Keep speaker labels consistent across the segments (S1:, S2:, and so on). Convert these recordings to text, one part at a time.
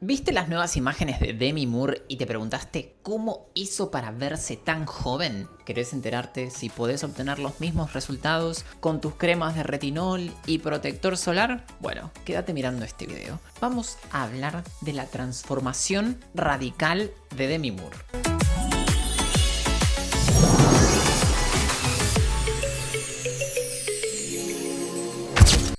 S1: ¿Viste las nuevas imágenes de Demi Moore y te preguntaste cómo hizo para verse tan joven? ¿Querés enterarte si podés obtener los mismos resultados con tus cremas de retinol y protector solar? Bueno, quédate mirando este video. Vamos a hablar de la transformación radical de Demi Moore.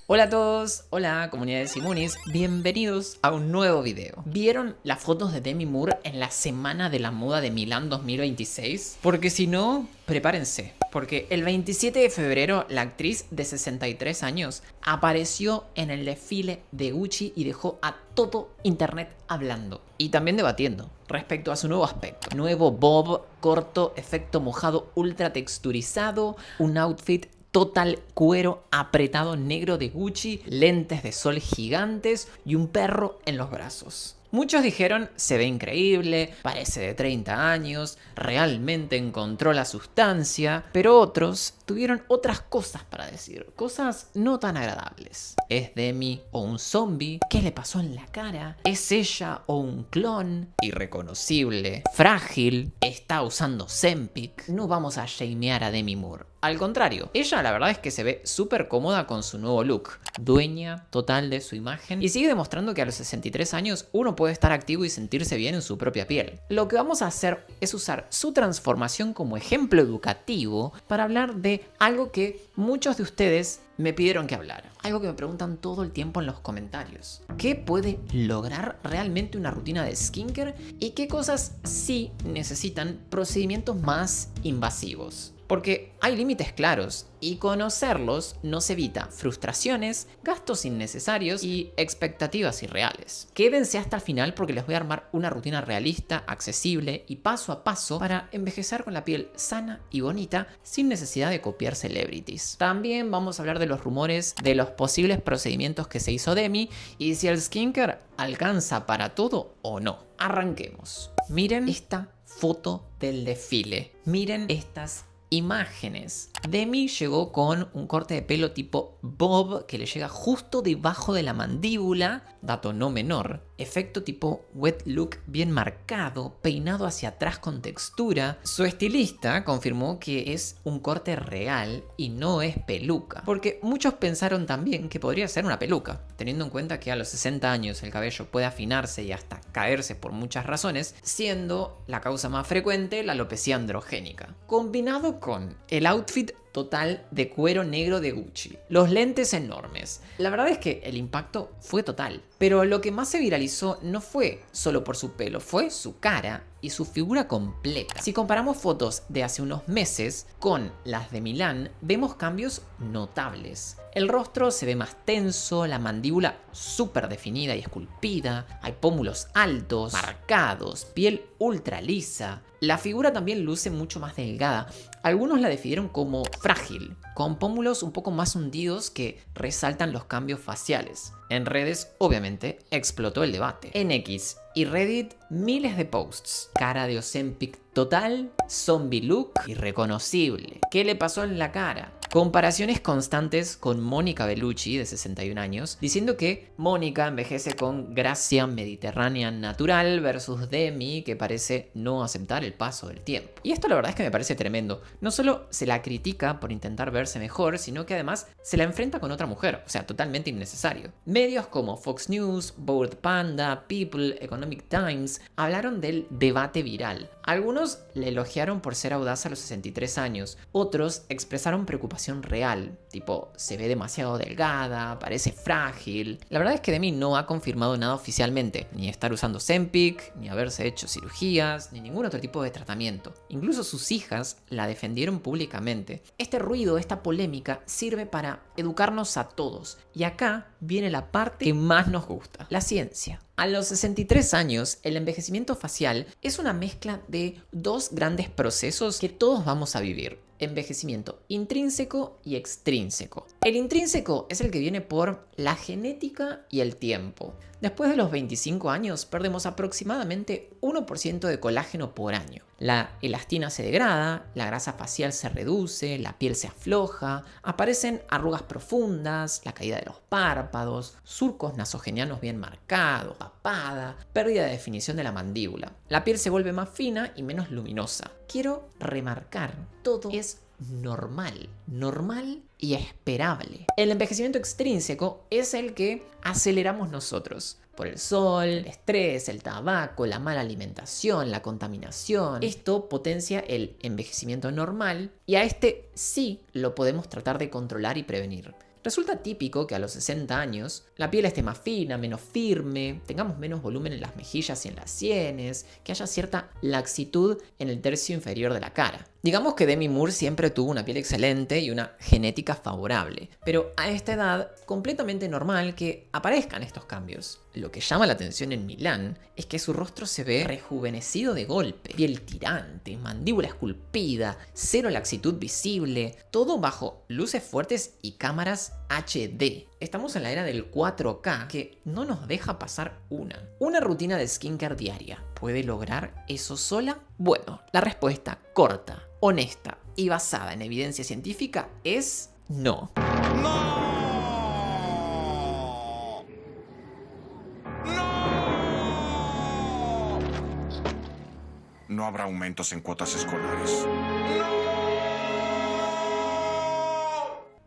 S1: Hola a todos, hola comunidad de Simunis, bienvenidos a un nuevo video. ¿Vieron las fotos de Demi Moore en la Semana de la Moda de Milán 2026? Porque si no, prepárense, porque el 27 de febrero la actriz de 63 años apareció en el desfile de Gucci y dejó a todo internet hablando y también debatiendo respecto a su nuevo aspecto. Nuevo bob, corto, efecto mojado ultra texturizado, un outfit total cuero apretado negro de Gucci, lentes de sol gigantes y un perro en los brazos. Muchos dijeron, se ve increíble, parece de 30 años, realmente encontró la sustancia, pero otros tuvieron otras cosas para decir, cosas no tan agradables. ¿Es Demi o un zombie? ¿Qué le pasó en la cara? ¿Es ella o un clon? Irreconocible, frágil, está usando Ozempic. No vamos a shamear a Demi Moore. Al contrario, ella la verdad es que se ve súper cómoda con su nuevo look, dueña total de su imagen y sigue demostrando que a los 63 años uno puede estar activo y sentirse bien en su propia piel. Lo que vamos a hacer es usar su transformación como ejemplo educativo para hablar de algo que muchos de ustedes me pidieron que hablara. Algo que me preguntan todo el tiempo en los comentarios. ¿Qué puede lograr realmente una rutina de skincare? ¿Y qué cosas sí necesitan procedimientos más invasivos? Porque hay límites claros y conocerlos nos evita frustraciones, gastos innecesarios y expectativas irreales. Quédense hasta el final porque les voy a armar una rutina realista, accesible y paso a paso para envejecer con la piel sana y bonita sin necesidad de copiar celebrities. También vamos a hablar de los rumores de los posibles procedimientos que se hizo Demi y si el skincare alcanza para todo o no. Arranquemos. Miren esta foto del desfile. Miren estas imágenes. Demi llegó con un corte de pelo tipo bob que le llega justo debajo de la mandíbula, dato no menor, efecto tipo wet look bien marcado, peinado hacia atrás con textura. Su estilista confirmó que es un corte real y no es peluca, porque muchos pensaron también que podría ser una peluca, teniendo en cuenta que a los 60 años el cabello puede afinarse y hasta caerse por muchas razones, siendo la causa más frecuente la alopecia androgénica. Combinado con el outfit total de cuero negro de Gucci, los lentes enormes. La verdad es que el impacto fue total, pero lo que más se viralizó no fue solo por su pelo, fue su cara y su figura completa. Si comparamos fotos de hace unos meses con las de Milán, vemos cambios notables. El rostro se ve más tenso, la mandíbula súper definida y esculpida, hay pómulos altos, marcados, piel ultra lisa. La figura también luce mucho más delgada. Algunos la definieron como frágil, con pómulos un poco más hundidos que resaltan los cambios faciales. En redes, obviamente, explotó el debate. En X y Reddit, miles de posts. Cara de Ozempic total, zombie look, irreconocible. ¿Qué le pasó en la cara? Comparaciones constantes con Mónica Bellucci, de 61 años, diciendo que Mónica envejece con gracia mediterránea natural versus Demi, que parece no aceptar el paso del tiempo. Y esto la verdad es que me parece tremendo. No solo se la critica por intentar verse mejor, sino que además se la enfrenta con otra mujer, o sea, totalmente innecesario. Medios como Fox News, Bored Panda, People, Economic Times hablaron del debate viral. Algunos le elogiaron por ser audaz a los 63 años, otros expresaron preocupación real, tipo, se ve demasiado delgada, parece frágil. La verdad es que Demi no ha confirmado nada oficialmente, ni estar usando Ozempic, ni haberse hecho cirugías, ni ningún otro tipo de tratamiento. Incluso sus hijas la defendieron públicamente. Este ruido, esta polémica, sirve para educarnos a todos. Y acá viene la parte que más nos gusta, la ciencia. A los 63 años, el envejecimiento facial es una mezcla de dos grandes procesos que todos vamos a vivir. envejecimiento intrínseco y extrínseco. El intrínseco es el que viene por la genética y el tiempo. Después de los 25 años perdemos aproximadamente 1% de colágeno por año. La elastina se degrada, la grasa facial se reduce, la piel se afloja, aparecen arrugas profundas, la caída de los párpados, surcos nasogenianos bien marcados, papada, pérdida de definición de la mandíbula. La piel se vuelve más fina y menos luminosa. Quiero remarcar, todo es normal y esperable. El envejecimiento extrínseco es el que aceleramos nosotros. Por el sol, el estrés, el tabaco, la mala alimentación, la contaminación. Esto potencia el envejecimiento normal y a este sí lo podemos tratar de controlar y prevenir. Resulta típico que a los 60 años la piel esté más fina, menos firme, tengamos menos volumen en las mejillas y en las sienes, que haya cierta laxitud en el tercio inferior de la cara. Digamos que Demi Moore siempre tuvo una piel excelente y una genética favorable, pero a esta edad completamente normal que aparezcan estos cambios. Lo que llama la atención en Milán es que su rostro se ve rejuvenecido de golpe, piel tirante, mandíbula esculpida, cero laxitud visible, todo bajo luces fuertes y cámaras HD. Estamos en la era del 4K que no nos deja pasar una. ¿Una rutina de skincare diaria puede lograr eso sola? Bueno, la respuesta corta, honesta y basada en evidencia científica es no.
S2: ¡No! No habrá aumentos en cuotas escolares.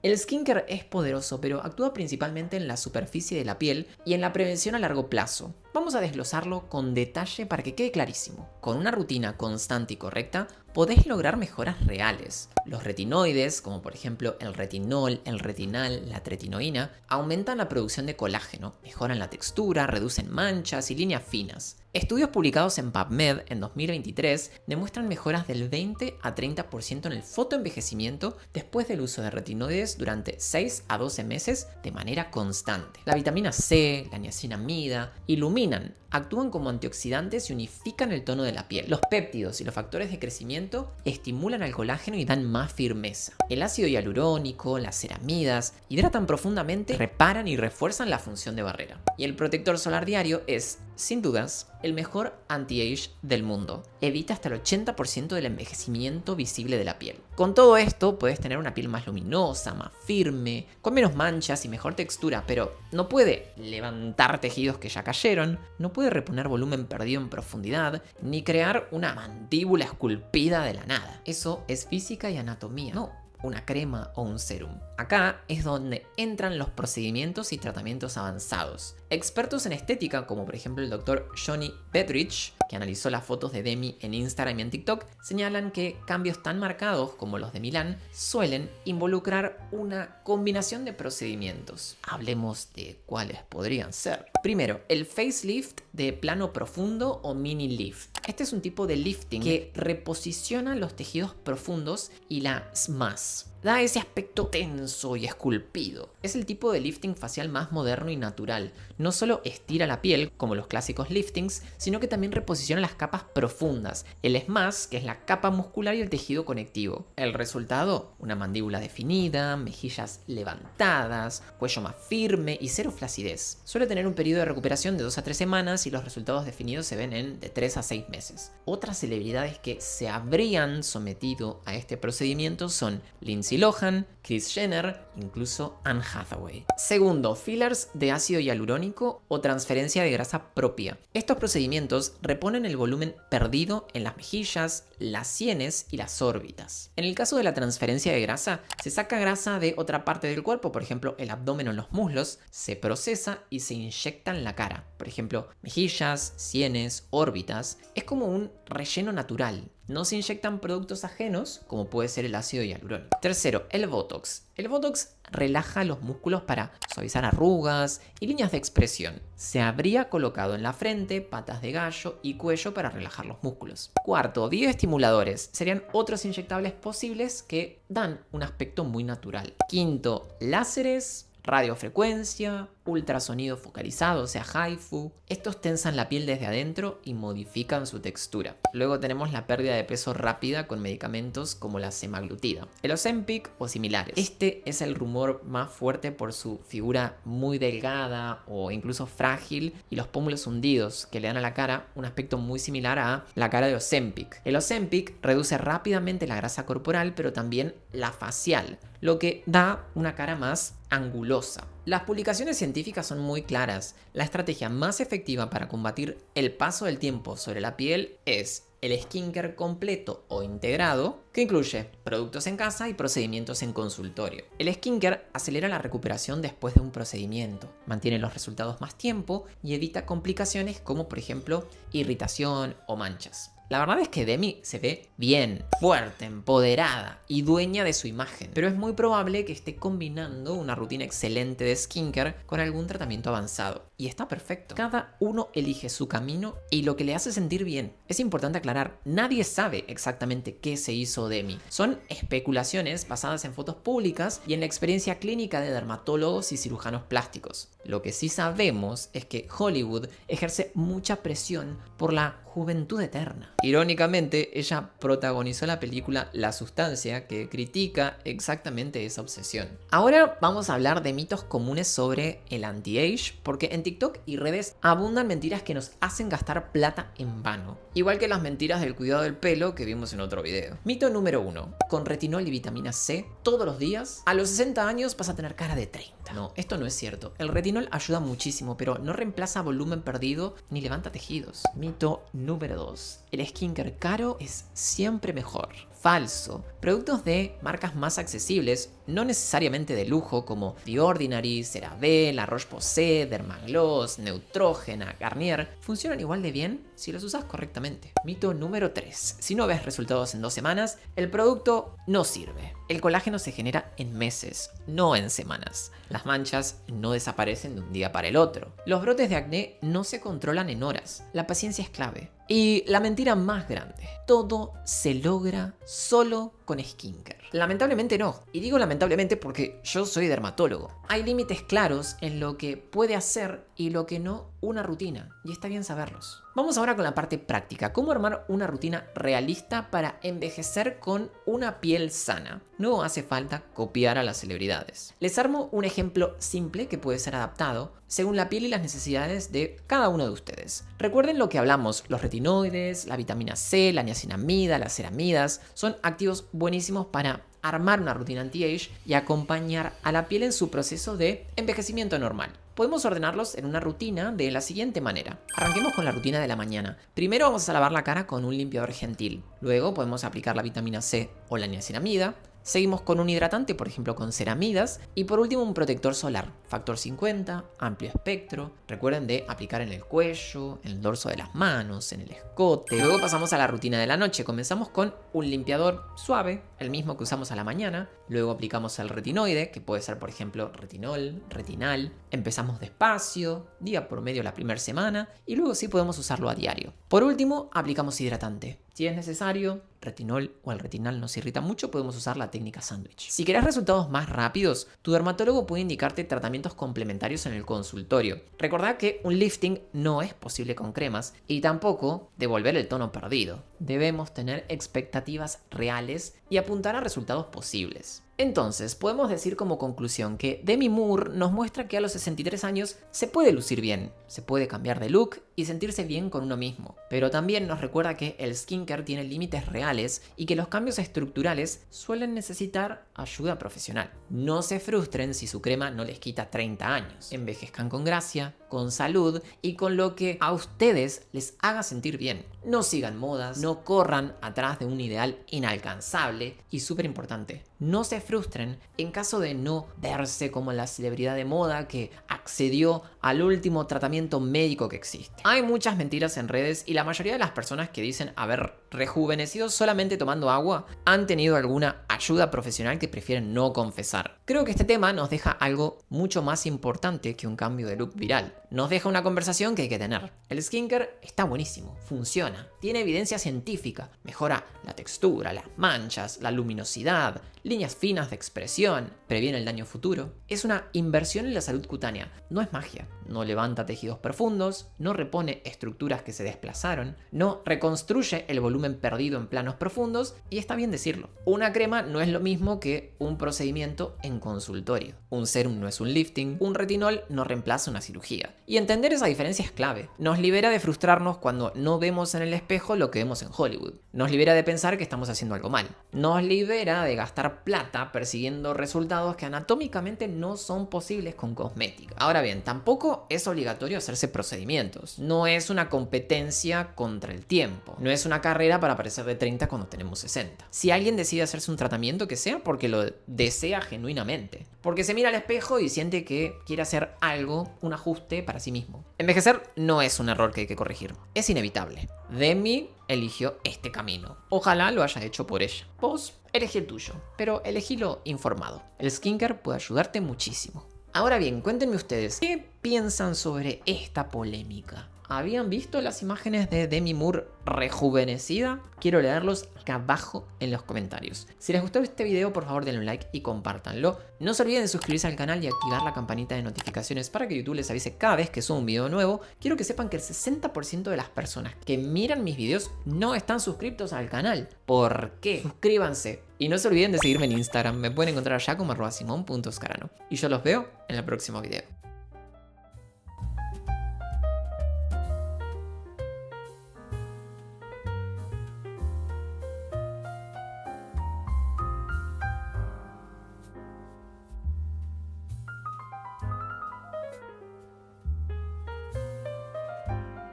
S1: El skincare es poderoso, pero actúa principalmente en la superficie de la piel y en la prevención a largo plazo. Vamos a desglosarlo con detalle para que quede clarísimo. Con una rutina constante y correcta, podés lograr mejoras reales. Los retinoides, como por ejemplo el retinol, el retinal, la tretinoína, aumentan la producción de colágeno, mejoran la textura, reducen manchas y líneas finas. Estudios publicados en PubMed en 2023 demuestran mejoras del 20 a 30% en el fotoenvejecimiento después del uso de retinoides durante 6 a 12 meses de manera constante. La vitamina C, la niacinamida, iluminan, actúan como antioxidantes y unifican el tono de la piel. Los péptidos y los factores de crecimiento estimulan al colágeno y dan más firmeza. El ácido hialurónico, las ceramidas, hidratan profundamente, reparan y refuerzan la función de barrera. Y el protector solar diario es, sin dudas, el mejor anti-age del mundo. Evita hasta el 80% del envejecimiento visible de la piel. Con todo esto, puedes tener una piel más luminosa, más firme, con menos manchas y mejor textura, pero no puede levantar tejidos que ya cayeron, no puede reponer volumen perdido en profundidad, ni crear una mandíbula esculpida de la nada. Eso es física y anatomía, no una crema o un serum. Acá es donde entran los procedimientos y tratamientos avanzados. Expertos en estética, como por ejemplo el Dr. Johnny Petrich, que analizó las fotos de Demi en Instagram y en TikTok, señalan que cambios tan marcados como los de Milán suelen involucrar una combinación de procedimientos. Hablemos de cuáles podrían ser. Primero, el facelift de plano profundo o mini lift. Este es un tipo de lifting que reposiciona los tejidos profundos y la SMAS. Da ese aspecto tenso y esculpido. Es el tipo de lifting facial más moderno y natural. No solo estira la piel, como los clásicos liftings, sino que también reposiciona las capas profundas. El SMAS, que es la capa muscular y el tejido conectivo. El resultado, una mandíbula definida, mejillas levantadas, cuello más firme y cero flacidez. Suele tener un periodo de recuperación de 2 a 3 semanas y los resultados definidos se ven en de 3 a 6 meses. Otras celebridades que se habrían sometido a este procedimiento son Lindsay Lohan, Kris Jenner, incluso Anne Hathaway. Segundo, fillers de ácido hialurónico o transferencia de grasa propia. Estos procedimientos reponen el volumen perdido en las mejillas, las sienes y las órbitas. En el caso de la transferencia de grasa, se saca grasa de otra parte del cuerpo, por ejemplo el abdomen o los muslos, se procesa y se inyecta en la cara. Por ejemplo, mejillas, sienes, órbitas. Es como un relleno natural. No se inyectan productos ajenos, como puede ser el ácido hialurónico. Tercero, el Botox. El Botox relaja los músculos para suavizar arrugas y líneas de expresión. Se habría colocado en la frente, patas de gallo y cuello para relajar los músculos. Cuarto, bioestimuladores. Serían otros inyectables posibles que dan un aspecto muy natural. Quinto, láseres, radiofrecuencia, ultrasonido focalizado, o sea, HIFU. Estos tensan la piel desde adentro y modifican su textura. Luego tenemos la pérdida de peso rápida con medicamentos como la semaglutida, el Ozempic o similares. Este es el rumor más fuerte por su figura muy delgada o incluso frágil y los pómulos hundidos que le dan a la cara un aspecto muy similar a la cara de Ozempic. El Ozempic reduce rápidamente la grasa corporal, pero también la facial, lo que da una cara más angulosa. Las publicaciones científicas son muy claras. La estrategia más efectiva para combatir el paso del tiempo sobre la piel es el skincare completo o integrado, que incluye productos en casa y procedimientos en consultorio. El skincare acelera la recuperación después de un procedimiento, mantiene los resultados más tiempo y evita complicaciones como por ejemplo irritación o manchas. La verdad es que Demi se ve bien, fuerte, empoderada y dueña de su imagen, pero es muy probable que esté combinando una rutina excelente de skincare con algún tratamiento avanzado. Y está perfecto. Cada uno elige su camino y lo que le hace sentir bien. Es importante aclarar, nadie sabe exactamente qué se hizo Demi. Son especulaciones basadas en fotos públicas y en la experiencia clínica de dermatólogos y cirujanos plásticos. Lo que sí sabemos es que Hollywood ejerce mucha presión por la juventud eterna. Irónicamente, ella protagonizó la película La Sustancia, que critica exactamente esa obsesión. Ahora vamos a hablar de mitos comunes sobre el anti-age, porque en TikTok y redes abundan mentiras que nos hacen gastar plata en vano. Igual que las mentiras del cuidado del pelo que vimos en otro video. Mito número 1. Con retinol y vitamina C todos los días, a los 60 años vas a tener cara de 30. No, esto no es cierto. El retinol ayuda muchísimo, pero no reemplaza volumen perdido ni levanta tejidos. Mito número 2. El skincare caro es siempre mejor. Falso. Productos de marcas más accesibles, no necesariamente de lujo, como The Ordinary, CeraVe, La Roche-Posay, Dermagloss, Neutrogena, Garnier, funcionan igual de bien si los usas correctamente. Mito número 3. Si no ves resultados en 2 semanas, el producto no sirve. El colágeno se genera en meses, no en semanas. Las manchas no desaparecen de un día para el otro. Los brotes de acné no se controlan en horas. La paciencia es clave. Y la mentira más grande. Todo se logra solo con skincare. Lamentablemente no. Y digo lamentablemente porque yo soy dermatólogo. Hay límites claros en lo que puede hacer y lo que no una rutina. Y está bien saberlos. Vamos ahora con la parte práctica. ¿Cómo armar una rutina realista para envejecer con una piel sana? No hace falta copiar a las celebridades. Les armo un ejemplo simple que puede ser adaptado según la piel y las necesidades de cada uno de ustedes. Recuerden lo que hablamos, los retinoides, la vitamina C, la niacinamida, las ceramidas, son activos buenísimos para armar una rutina anti-age y acompañar a la piel en su proceso de envejecimiento normal. Podemos ordenarlos en una rutina de la siguiente manera. Arranquemos con la rutina de la mañana. Primero vamos a lavar la cara con un limpiador gentil. Luego podemos aplicar la vitamina C o la niacinamida. Seguimos con un hidratante, por ejemplo con ceramidas. Y por último un protector solar, factor 50, amplio espectro. Recuerden de aplicar en el cuello, en el dorso de las manos, en el escote. Luego pasamos a la rutina de la noche. Comenzamos con un limpiador suave, el mismo que usamos a la mañana. Luego aplicamos el retinoide, que puede ser por ejemplo retinol, retinal. Empezamos despacio, día por medio la primera semana. Y luego sí podemos usarlo a diario. Por último, aplicamos hidratante. Si es necesario, retinol o el retinal nos irrita mucho, podemos usar la técnica sándwich. Si querés resultados más rápidos, tu dermatólogo puede indicarte tratamientos complementarios en el consultorio. Recordá que un lifting no es posible con cremas y tampoco devolver el tono perdido. Debemos tener expectativas reales y apuntar a resultados posibles. Entonces, podemos decir como conclusión que Demi Moore nos muestra que a los 63 años se puede lucir bien, se puede cambiar de look y sentirse bien con uno mismo. Pero también nos recuerda que el skincare tiene límites reales y que los cambios estructurales suelen necesitar ayuda profesional. No se frustren si su crema no les quita 30 años. Envejezcan con gracia, con salud y con lo que a ustedes les haga sentir bien. No sigan modas, no corran atrás de un ideal inalcanzable y súper importante, no se frustren en caso de no verse como la celebridad de moda que accedió al último tratamiento médico que existe. Hay muchas mentiras en redes y la mayoría de las personas que dicen haber rejuvenecido solamente tomando agua han tenido alguna ayuda profesional que prefieren no confesar. Creo que este tema nos deja algo mucho más importante que un cambio de look viral. Nos deja una conversación que hay que tener. El skincare está buenísimo, funciona, tiene evidencia científica, mejora la textura, las manchas, la luminosidad, líneas finas de expresión, previene el daño futuro. Es una inversión en la salud cutánea, no es magia. No levanta tejidos profundos, no repone estructuras que se desplazaron, no reconstruye el volumen perdido en planos profundos y está bien decirlo. Una crema no es lo mismo que un procedimiento en consultorio. Un serum no es un lifting, un retinol no reemplaza una cirugía. Y entender esa diferencia es clave. Nos libera de frustrarnos cuando no vemos en el espejo lo que vemos en Hollywood. Nos libera de pensar que estamos haciendo algo mal. Nos libera de gastar plata persiguiendo resultados que anatómicamente no son posibles con cosmética. Ahora bien, tampoco es obligatorio hacerse procedimientos. No es una competencia contra el tiempo. No es una carrera para parecer de 30 cuando tenemos 60. Si alguien decide hacerse un tratamiento, que sea porque lo desea genuinamente. Porque se mira al espejo y siente que quiere hacer algo, un ajuste para sí mismo. Envejecer no es un error que hay que corregir. Es inevitable. Demi eligió este camino. Ojalá lo haya hecho por ella. Vos elegí el tuyo, pero elegílo informado. El skincare puede ayudarte muchísimo. Ahora bien, cuéntenme ustedes, ¿qué piensan sobre esta polémica? ¿Habían visto las imágenes de Demi Moore rejuvenecida? Quiero leerlos acá abajo en los comentarios. Si les gustó este video, por favor denle un like y compártanlo. No se olviden de suscribirse al canal y activar la campanita de notificaciones para que YouTube les avise cada vez que subo un video nuevo. Quiero que sepan que el 60% de las personas que miran mis videos no están suscritos al canal. ¿Por qué? Suscríbanse. Y no se olviden de seguirme en Instagram. Me pueden encontrar allá como @simon.scarano. Y yo los veo en el próximo video.